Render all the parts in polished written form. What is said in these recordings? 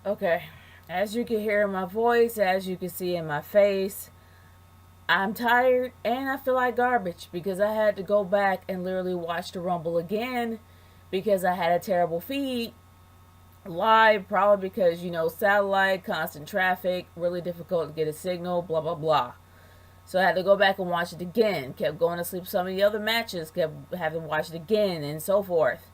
Okay, as you can hear in my voice, as you can see in my face, I'm tired and I feel like garbage because I had to go back and literally watch the Rumble again because I had a terrible feed live, probably because, satellite, constant traffic, really difficult to get a signal, blah, blah, blah. So I had to go back and watch it again. Kept going to sleep some of the other matches, kept having to watch it again, and so forth.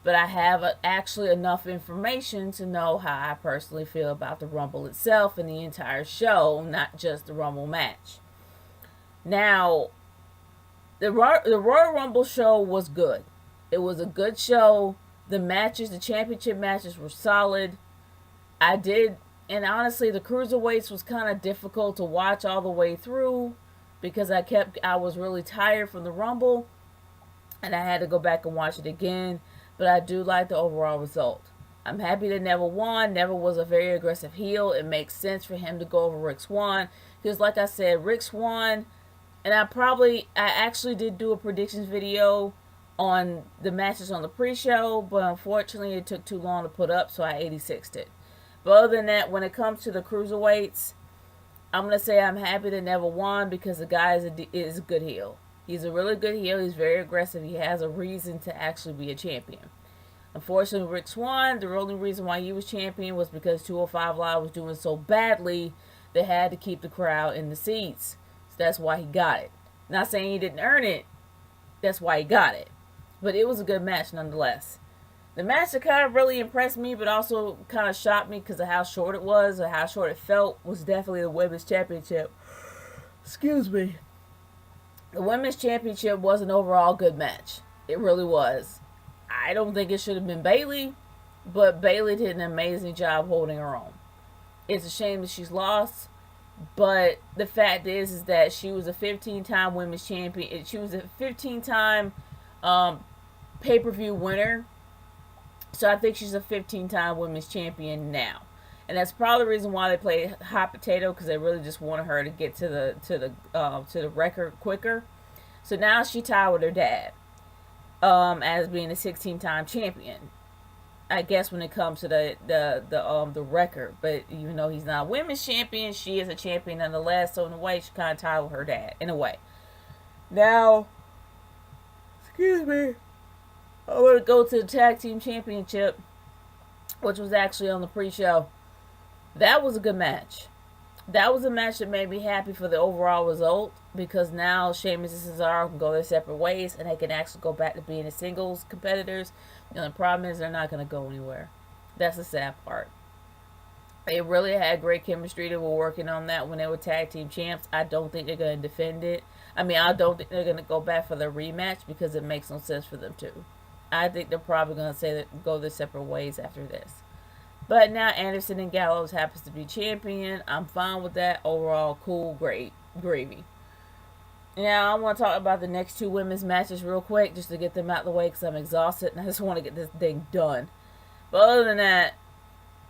But I have actually enough information to know how I personally feel about the Rumble itself and the entire show, not just the Rumble match. Now, the Royal Rumble show was good. It was a good show. The matches, the championship matches were solid. I did, and honestly, the cruiserweights was kind of difficult to watch all the way through because I was really tired from the Rumble, and I had to go back and watch it again. But I do like the overall result. I'm happy that Neville won. Neville was a very aggressive heel. It makes sense for him to go over Rick Swann because, like I said, Rick Swann, and I actually did do a predictions video on the matches on the pre-show, but unfortunately it took too long to put up, so I 86'd it. But other than that, when it comes to the cruiserweights, I'm going to say I'm happy that Neville won because the guy is a good heel. He's a really good heel. He's very aggressive. He has a reason to actually be a champion. Unfortunately, Rick Swann, the only reason why he was champion was because 205 Live was doing so badly, they had to keep the crowd in the seats. So that's why he got it. Not saying he didn't earn it. That's why he got it. But it was a good match nonetheless. The match that kind of really impressed me, but also kind of shocked me because of how short it was or how short it felt, was definitely the Women's Championship. Excuse me. The Women's Championship was an overall good match. It really was. I don't think it should have been Bayley, but Bayley did an amazing job holding her own. It's a shame that she's lost, but the fact is that she was a 15-time women's champion. She was a 15-time pay-per-view winner. So I think she's a 15-time women's champion now. And that's probably the reason why they played hot potato, because they really just wanted her to get to the record quicker. So now she tied with her dad as being a 16-time champion. I guess when it comes to the record, but even though he's not a women's champion, she is a champion nonetheless. So in a way, she kind of tied with her dad in a way. Now, excuse me, I want to go to the tag team championship, which was actually on the pre-show. That was a good match. That was a match that made me happy for the overall result because now Sheamus and Cesaro can go their separate ways and they can actually go back to being the singles competitors. The problem is they're not going to go anywhere. That's the sad part. They really had great chemistry. They were working on that when they were tag team champs. I don't think they're going to defend it. I don't think they're going to go back for the rematch because it makes no sense for them to. I think they're probably going to say that go their separate ways after this. But now Anderson and Gallows happens to be champion. I'm fine with that. Overall, cool, great, gravy. Now, I want to talk about the next two women's matches real quick just to get them out of the way because I'm exhausted and I just want to get this thing done. But other than that,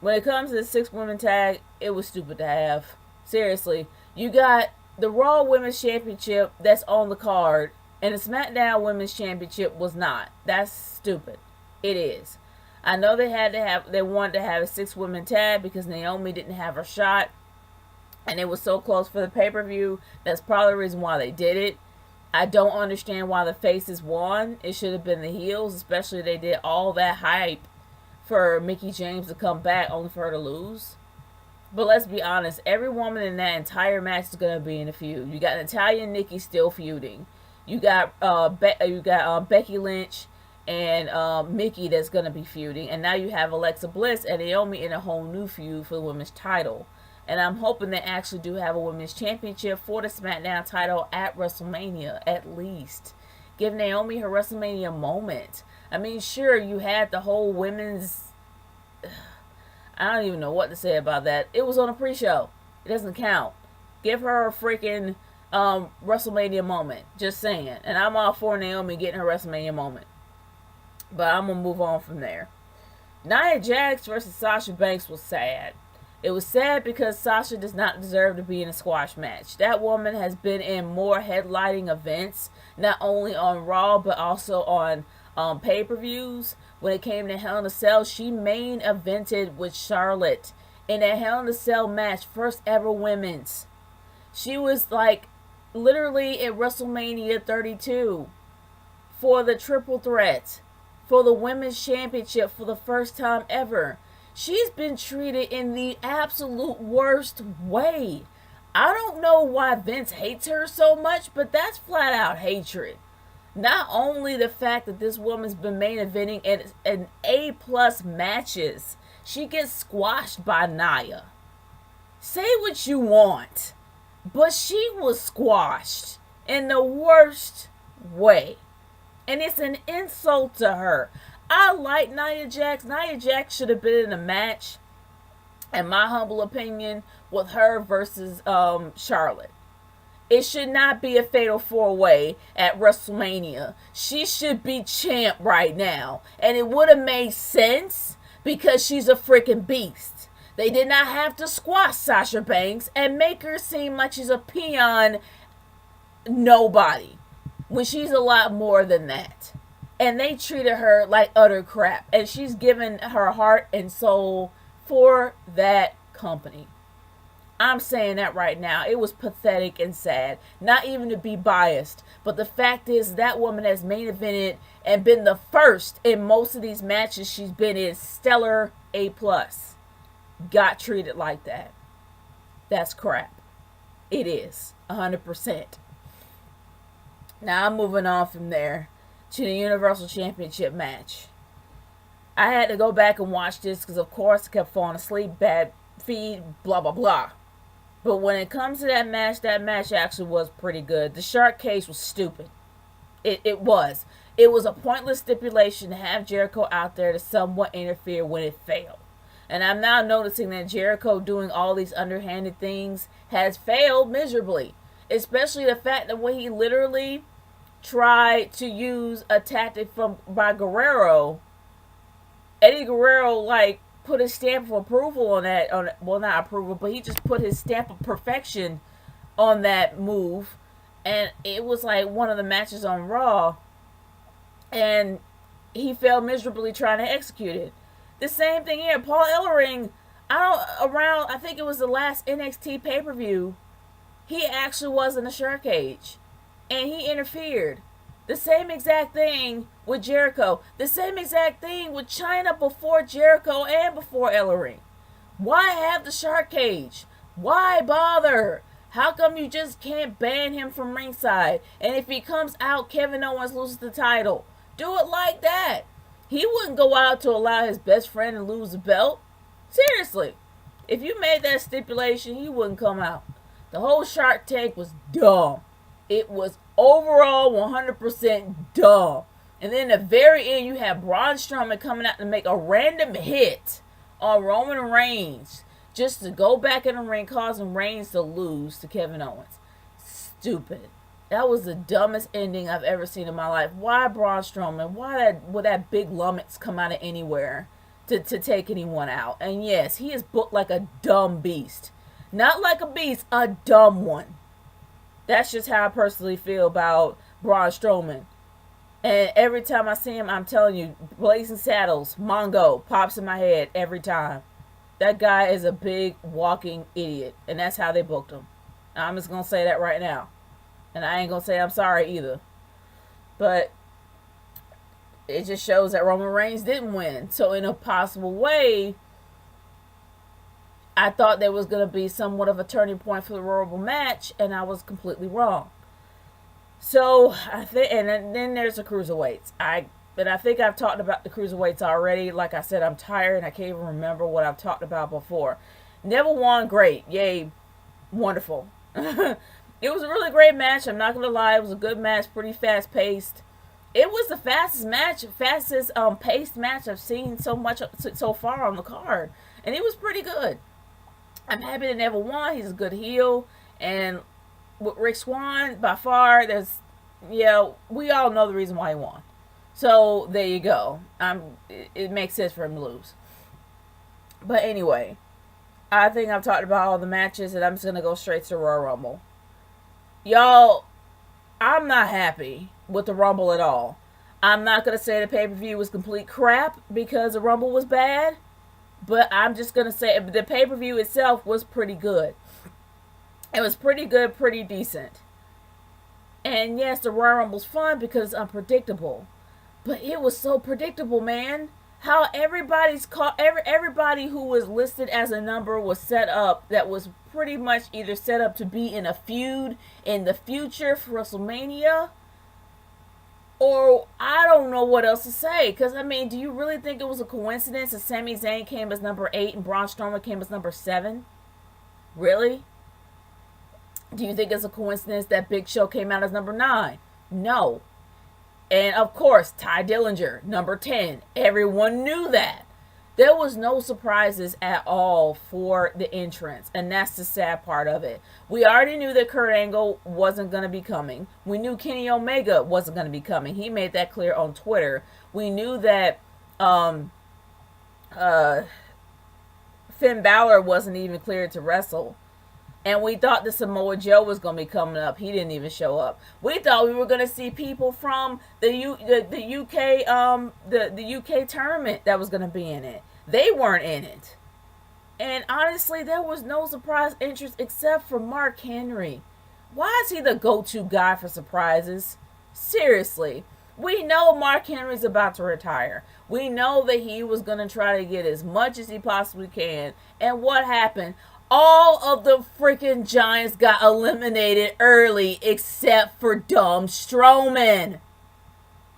when it comes to the 6-women tag, it was stupid to have. Seriously, you got the Raw Women's Championship that's on the card and the SmackDown Women's Championship was not. That's stupid. It is. I know they wanted to have a 6-women tag because Naomi didn't have her shot. And it was so close for the pay-per-view. That's probably the reason why they did it. I don't understand why the faces won. It should have been the heels, especially they did all that hype for Mickie James to come back only for her to lose. But let's be honest, every woman in that entire match is going to be in a feud. You got Natalya and Nikki still feuding. You got Becky Lynch and Mickie that's going to be feuding. And now you have Alexa Bliss and Naomi in a whole new feud for the women's title. And I'm hoping they actually do have a women's championship for the SmackDown title at WrestleMania, at least. Give Naomi her WrestleMania moment. Sure, you had the whole women's... I don't even know what to say about that. It was on a pre-show. It doesn't count. Give her a freaking WrestleMania moment. Just saying. And I'm all for Naomi getting her WrestleMania moment. But I'm going to move on from there. Nia Jax versus Sasha Banks was sad. It was sad because Sasha does not deserve to be in a squash match. That woman has been in more headlining events, not only on Raw, but also on pay-per-views, when it came to Hell in a Cell. She main evented with Charlotte in a Hell in a Cell match, first ever women's. She was like literally at WrestleMania 32 for the triple threat for the women's championship for the first time ever. She's been treated in the absolute worst way. I don't know why Vince hates her so much, but that's flat out hatred. Not only the fact that this woman's been main eventing in A+ matches, she gets squashed by Nia. Say what you want, but she was squashed in the worst way. And it's an insult to her. I like Nia Jax. Nia Jax should have been in a match, in my humble opinion, with her versus Charlotte. It should not be a fatal 4-way at WrestleMania. She should be champ right now. And it would have made sense because she's a freaking beast. They did not have to squash Sasha Banks and make her seem like she's a peon nobody, when she's a lot more than that. And they treated her like utter crap. And she's given her heart and soul for that company. I'm saying that right now. It was pathetic and sad. Not even to be biased. But the fact is that woman has main evented and been the first in most of these matches she's been in. Stellar A+. Got treated like that. That's crap. It is. 100%. Now I'm moving on from there to the Universal Championship match. I had to go back and watch this because, of course, I kept falling asleep, bad feed, blah, blah, blah. But when it comes to that match actually was pretty good. The shark cage was stupid. It was. It was a pointless stipulation to have Jericho out there to somewhat interfere when it failed. And I'm now noticing that Jericho doing all these underhanded things has failed miserably. Especially the fact that when he literally tried to use a tactic by Guerrero, Eddie Guerrero put his stamp of approval on that. Well, not approval, but he just put his stamp of perfection on that move, and it was like one of the matches on Raw, and he failed miserably trying to execute it. The same thing here. Paul Ellering, I think it was the last NXT pay-per-view, he actually was in the shark cage, and he interfered. The same exact thing with Jericho. The same exact thing with China before Jericho and before Ellering. Why have the shark cage? Why bother? How come you just can't ban him from ringside? And if he comes out, Kevin Owens loses the title. Do it like that. He wouldn't go out to allow his best friend to lose the belt. Seriously. If you made that stipulation, he wouldn't come out. The whole Shark Tank was dumb. It was overall 100% dumb. And then at the very end, you have Braun Strowman coming out to make a random hit on Roman Reigns just to go back in the ring, causing Reigns to lose to Kevin Owens. Stupid. That was the dumbest ending I've ever seen in my life. Why Braun Strowman? Why would that big lummox come out of anywhere to take anyone out? And yes, he is booked like a dumb beast. Not like a beast, a dumb one. That's just how I personally feel about Braun Strowman. And every time I see him, I'm telling you, Blazing Saddles, Mongo, pops in my head every time. That guy is a big walking idiot. And that's how they booked him. I'm just going to say that right now. And I ain't going to say I'm sorry either. But it just shows that Roman Reigns didn't win. So in a possible way, I thought there was going to be somewhat of a turning point for the Royal Rumble match, and I was completely wrong. So, I think, and then there's the Cruiserweights. I think I've talked about the Cruiserweights already. Like I said, I'm tired, and I can't even remember what I've talked about before. Neville won, great. Yay. Wonderful. It was a really great match. I'm not going to lie. It was a good match, pretty fast-paced. It was the fastest paced match I've seen so far on the card. And it was pretty good. I'm happy that Neville won. He's a good heel. And with Rick Swann, by far, we all know the reason why he won. So, there you go. It makes sense for him to lose. But anyway, I think I've talked about all the matches, and I'm just going to go straight to the Royal Rumble. Y'all, I'm not happy with the Rumble at all. I'm not going to say the pay-per-view was complete crap because the Rumble was bad, but I'm just going to say the pay-per-view itself was pretty good. It was pretty good, pretty decent. And yes, the Royal Rumble's fun because it's unpredictable. But it was so predictable, man. How everybody who was listed as a number was set up, that was pretty much either set up to be in a feud in the future for WrestleMania, or I don't know what else to say. Because, I mean, do you really think it was a coincidence that Sami Zayn came as number 8 and Braun Strowman came as number 7? Really? Do you think it's a coincidence that Big Show came out as number 9? No. And, of course, Ty Dillinger, number 10. Everyone knew that. There was no surprises at all for the entrance. And that's the sad part of it. We already knew that Kurt Angle wasn't going to be coming. We knew Kenny Omega wasn't going to be coming. He made that clear on Twitter. We knew that Finn Balor wasn't even cleared to wrestle. And we thought that Samoa Joe was going to be coming up. He didn't even show up. We thought we were going to see people from the UK tournament that was going to be in it. They weren't in it. And honestly, there was no surprise entrance except for Mark Henry. Why is he the go-to guy for surprises? Seriously. We know Mark Henry's about to retire. We know that he was going to try to get as much as he possibly can. And what happened? All of the freaking Giants got eliminated early except for dumb Strowman.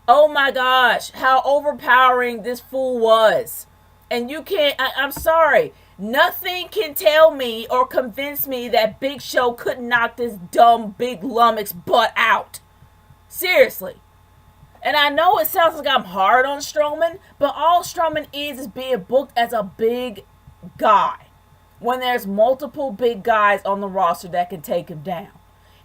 Oh my gosh, how overpowering this fool was. And you can't, I'm sorry, nothing can tell me or convince me that Big Show couldn't knock this dumb big lummox's butt out. Seriously. And I know it sounds like I'm hard on Strowman, but all Strowman is being booked as a big guy. When there's multiple big guys on the roster that can take him down.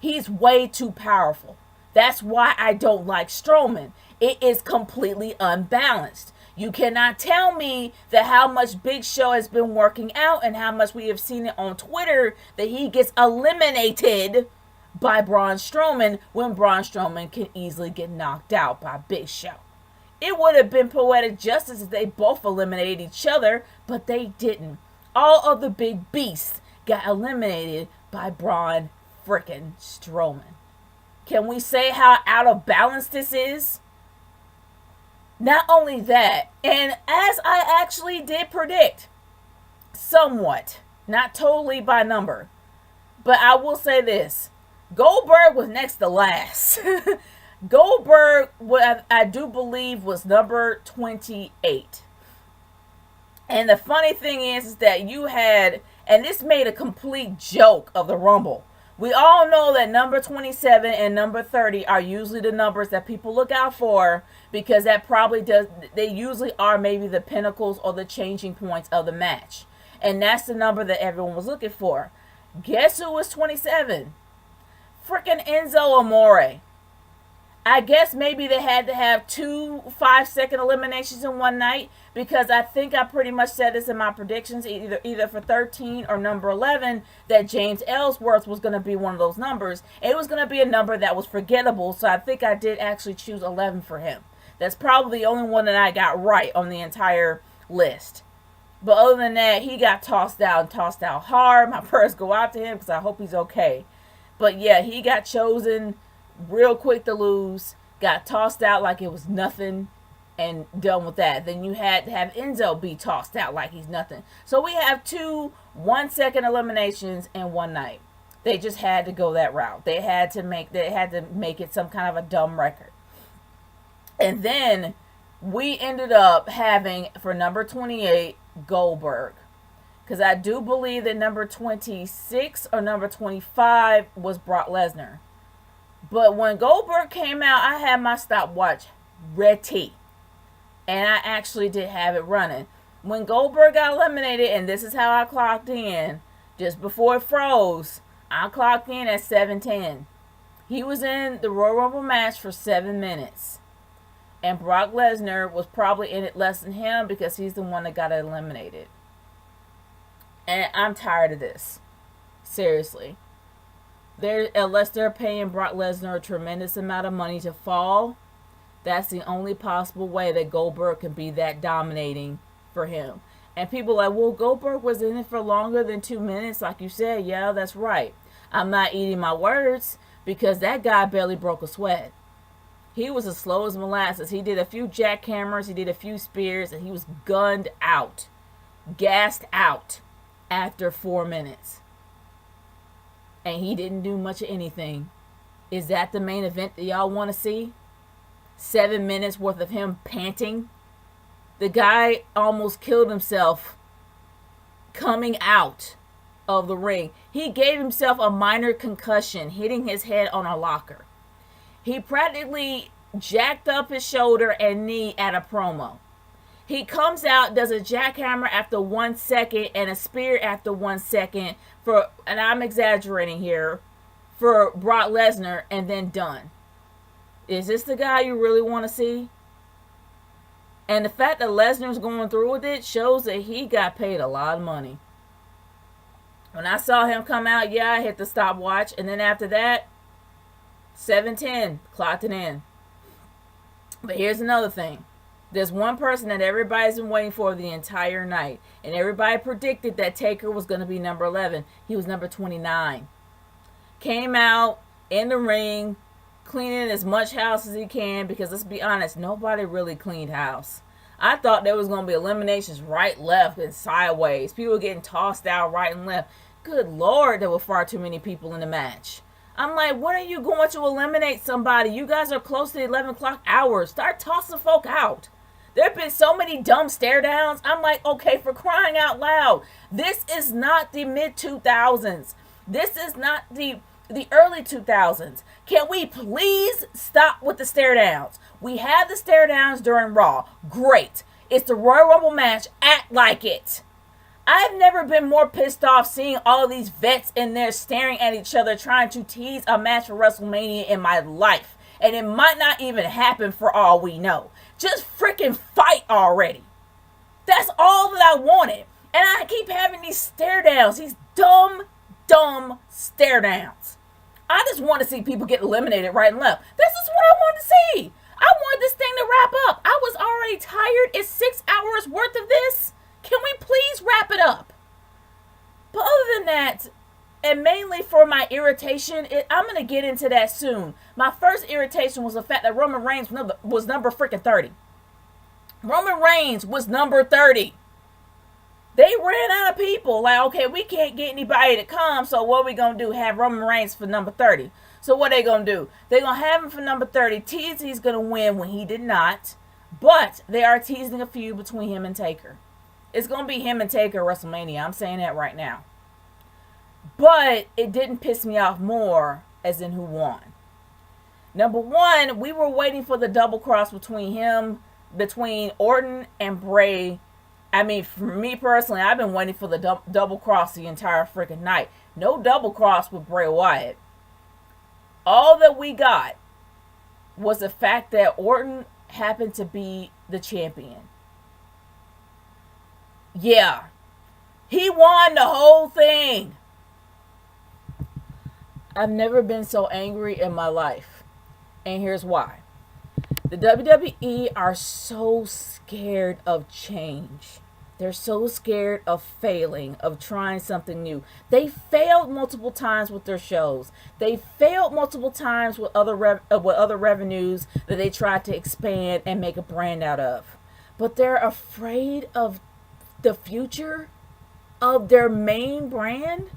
He's way too powerful. That's why I don't like Strowman. It is completely unbalanced. You cannot tell me that how much Big Show has been working out and how much we have seen it on Twitter that he gets eliminated by Braun Strowman when Braun Strowman can easily get knocked out by Big Show. It would have been poetic justice if they both eliminated each other, but they didn't. All of the big beasts got eliminated by Braun frickin' Strowman. Can we say how out of balance this is? Not only that, and as I actually did predict, somewhat, not totally by number, but I will say this. Goldberg was next to last. Goldberg, what I do believe, was number 28. And the funny thing is that you had, and this made a complete joke of the Rumble. We all know that number 27 and number 30 are usually the numbers that people look out for because that probably does, they usually are maybe the pinnacles or the changing points of the match. And that's the number that everyone was looking for. Guess who was 27? Freaking Enzo Amore. I guess maybe they had to have 2 5-second eliminations in one night because I think I pretty much said this in my predictions either for 13 or number 11 that James Ellsworth was going to be one of those numbers. It was going to be a number that was forgettable, so I think I did actually choose 11 for him. That's probably the only one that I got right on the entire list. But other than that, he got tossed out and tossed out hard. My prayers go out to him because I hope he's okay. But yeah, he got chosen real quick to lose, got tossed out like it was nothing, and done with that. Then you had to have Enzo be tossed out like he's nothing. So we have 2 1-second eliminations in one night. They just had to go that route. They had to make it some kind of a dumb record. And then we ended up having, for number 28, Goldberg. Because I do believe that number 26 or number 25 was Brock Lesnar. But when Goldberg came out, I had my stopwatch ready. And I actually did have it running. When Goldberg got eliminated, and this is how I clocked in, just before it froze, I clocked in at 7:10. He was in the Royal Rumble match for 7 minutes. And Brock Lesnar was probably in it less than him because he's the one that got eliminated. And I'm tired of this. Seriously. Unless they're paying Brock Lesnar a tremendous amount of money to fall, That's the only possible way that Goldberg can be that dominating for him. And people are like, well, Goldberg was in it for longer than 2 minutes. Like you said, yeah, that's right. I'm not eating my words because that guy barely broke a sweat. He was as slow as molasses. He did a few jackhammers, he did a few spears, and he was gunned out, gassed out after 4 minutes. And he didn't do much of anything. Is that the main event that y'all want to see? 7 minutes worth of him panting? The guy almost killed himself coming out of the ring. He gave himself a minor concussion, hitting his head on a locker. He practically jacked up his shoulder and knee at a promo. He comes out, does a jackhammer after 1 second and a spear after 1 second for, and I'm exaggerating here, for Brock Lesnar, and then done. Is this the guy you really want to see? And the fact that Lesnar's going through with it shows that he got paid a lot of money. When I saw him come out, yeah, I hit the stopwatch, and then after that, 7:10, clocked it in. But here's another thing. There's one person that everybody's been waiting for the entire night. And everybody predicted that Taker was going to be number 11. He was number 29. Came out in the ring, cleaning as much house as he can. Because let's be honest, nobody really cleaned house. I thought there was going to be eliminations right, left, and sideways. People getting tossed out right and left. Good Lord, there were far too many people in the match. I'm like, when are you going to eliminate somebody? You guys are close to the 11 o'clock hour. Start tossing folk out. There have been so many dumb stare downs. I'm like, okay, for crying out loud. This is not the mid-2000s. This is not the early 2000s. Can we please stop with the stare downs? We had the stare downs during Raw. Great. It's the Royal Rumble match. Act like it. I've never been more pissed off seeing all of these vets in there staring at each other trying to tease a match for WrestleMania in my life. And it might not even happen for all we know. Just freaking fight already. That's all that I wanted. And I keep having these stare downs. These dumb stare downs. I just want to see people get eliminated right and left. This is what I want to see. I wanted this thing to wrap up. I was already tired. It's 6 hours worth of this. Can we please wrap it up? But other than that, and mainly for my irritation, I'm going to get into that soon. My first irritation was the fact that Roman Reigns was number freaking 30. Roman Reigns was number 30. They ran out of people. Like, okay, we can't get anybody to come, so what are we going to do? Have Roman Reigns for number 30. So what are they going to do? They're going to have him for number 30. Tease he's going to win when he did not. But they are teasing a feud between him and Taker. It's going to be him and Taker at WrestleMania. I'm saying that right now. But it didn't piss me off more as in who won. Number one, we were waiting for the double cross between Orton and Bray. I mean, for me personally, I've been waiting for the double cross the entire freaking night. No double cross with Bray Wyatt. All that we got was the fact that Orton happened to be the champion. Yeah. He won the whole thing. I've never been so angry in my life. And here's why. The WWE are so scared of change. They're so scared of failing, of trying something new. They failed multiple times with their shows. They failed multiple times with other revenues that they tried to expand and make a brand out of. But they're afraid of the future of their main brand.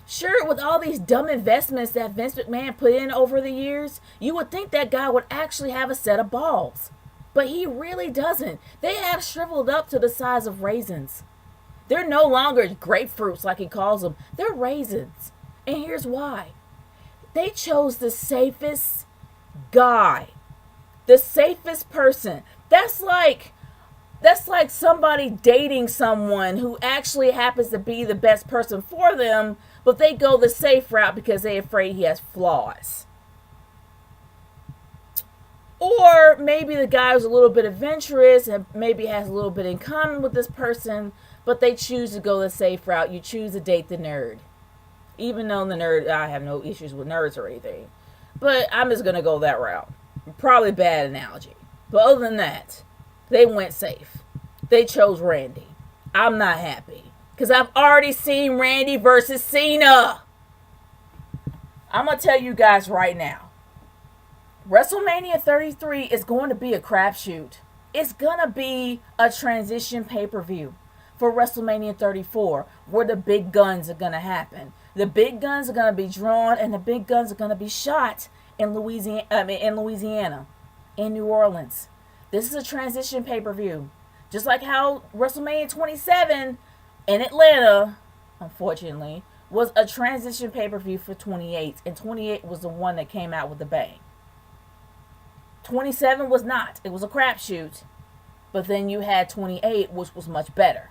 Sure, with all these dumb investments that Vince McMahon put in over the years, you would think that guy would actually have a set of balls. But he really doesn't. They have shriveled up to the size of raisins. They're no longer grapefruits like he calls them. They're raisins. And here's why. They chose the safest guy. The safest person. That's like somebody dating someone who actually happens to be the best person for them, but they go the safe route because they're afraid he has flaws. Or maybe the guy was a little bit adventurous and maybe has a little bit in common with this person, but they choose to go the safe route. You choose to date the nerd. Even though the nerd, I have no issues with nerds or anything. But I'm just going to go that route. Probably bad analogy. But other than that, they went safe. They chose Randy. I'm not happy. Because I've already seen Randy versus Cena. I'm going to tell you guys right now. WrestleMania 33 is going to be a crapshoot. It's going to be a transition pay-per-view for WrestleMania 34, where the big guns are going to happen. The big guns are going to be drawn, and the big guns are going to be shot in Louisiana, in New Orleans. This is a transition pay-per-view. Just like how WrestleMania 27 in Atlanta, unfortunately, was a transition pay-per-view for 28, and 28 was the one that came out with a bang. 27 was not. It was a crapshoot. But then you had 28, which was much better.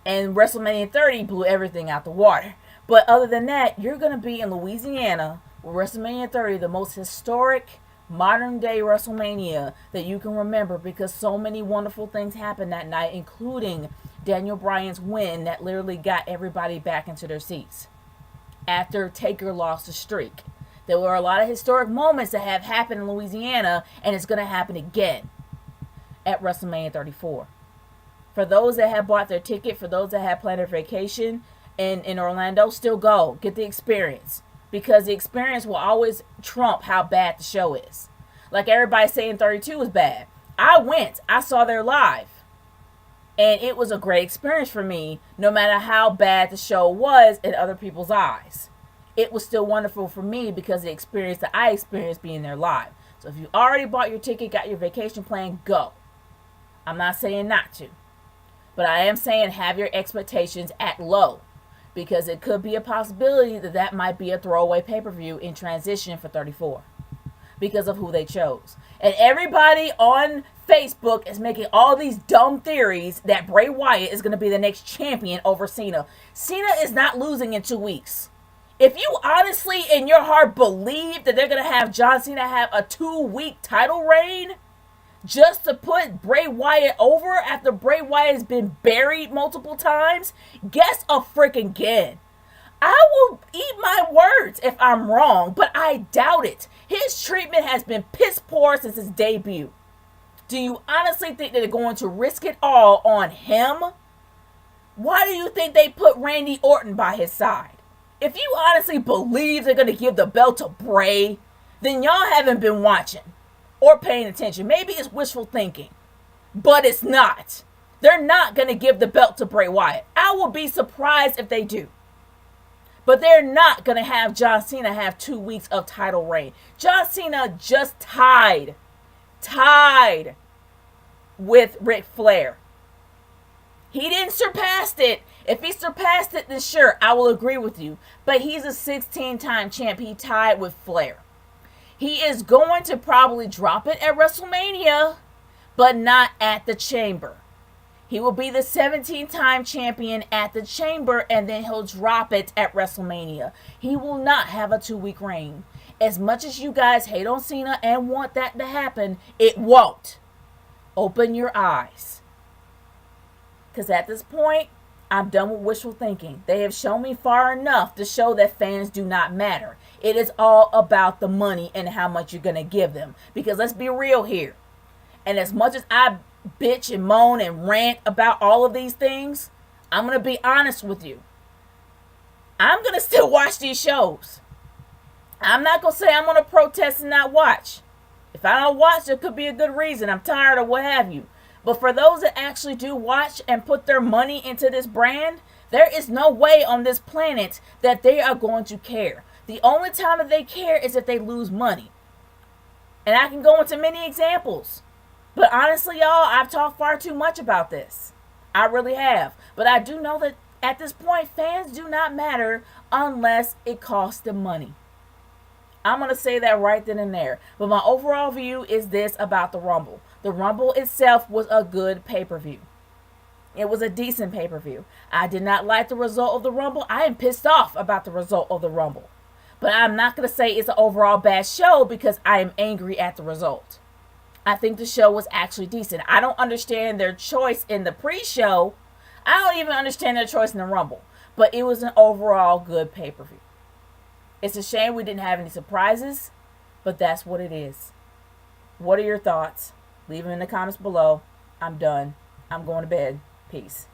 And WrestleMania 30 blew everything out the water. But other than that, you're going to be in Louisiana with WrestleMania 30, the most historic modern day WrestleMania that you can remember, because so many wonderful things happened that night, including Daniel Bryan's win that literally got everybody back into their seats after Taker lost the streak. There were a lot of historic moments that have happened in Louisiana, and it's going to happen again at WrestleMania 34. For those that have bought their ticket, for those that have planned their vacation in Orlando, still go. Get the experience. Because the experience will always trump how bad the show is. Like everybody saying 32 was bad. I went. I saw their live. And it was a great experience for me, no matter how bad the show was in other people's eyes. It was still wonderful for me because of the experience that I experienced being there live. So if you already bought your ticket, got your vacation plan, go. I'm not saying not to. But I am saying have your expectations at low. Because it could be a possibility that that might be a throwaway pay-per-view in transition for 34. Because of who they chose. And everybody on Facebook is making all these dumb theories that Bray Wyatt is going to be the next champion over Cena. Cena is not losing in 2 weeks. If you honestly in your heart believe that they're going to have John Cena have a 2-week title reign just to put Bray Wyatt over after Bray Wyatt has been buried multiple times, guess a freaking again. I will eat my words if I'm wrong, but I doubt it. His treatment has been piss poor since his debut. Do you honestly think that they're going to risk it all on him? Why do you think they put Randy Orton by his side? If you honestly believe they're going to give the belt to Bray, then y'all haven't been watching or paying attention. Maybe it's wishful thinking, but it's not. They're not going to give the belt to Bray Wyatt. I will be surprised if they do. But they're not going to have John Cena have 2 weeks of title reign. John Cena just tied with Ric Flair. He didn't surpass it. If he surpassed it, then sure, I will agree with you. But he's a 16-time champ. He tied with Flair. He is going to probably drop it at WrestleMania, but not at the Chamber. He will be the 17-time champion at the Chamber, and then he'll drop it at WrestleMania. He will not have a 2-week reign. As much as you guys hate on Cena and want that to happen, it won't. Open your eyes. Because at this point, I'm done with wishful thinking. They have shown me far enough to show that fans do not matter. It is all about the money and how much you're going to give them. Because let's be real here. And as much as I bitch and moan and rant about all of these things, I'm going to be honest with you. I'm going to still watch these shows. I'm not going to say I'm going to protest and not watch. If I don't watch, there could be a good reason. I'm tired or what have you. But for those that actually do watch and put their money into this brand, there is no way on this planet that they are going to care. The only time that they care is if they lose money. And I can go into many examples. But honestly, y'all, I've talked far too much about this. I really have. But I do know that at this point, fans do not matter unless it costs them money. I'm going to say that right then and there. But my overall view is this about the Rumble. The Rumble itself was a good pay-per-view. It was a decent pay-per-view. I did not like the result of the Rumble. I am pissed off about the result of the Rumble. But I'm not going to say it's an overall bad show because I am angry at the result. I think the show was actually decent. I don't understand their choice in the pre-show. I don't even understand their choice in the Rumble. But it was an overall good pay-per-view. It's a shame we didn't have any surprises. but that's what it is. What are your thoughts? Leave them in the comments below. I'm done. I'm going to bed. Peace.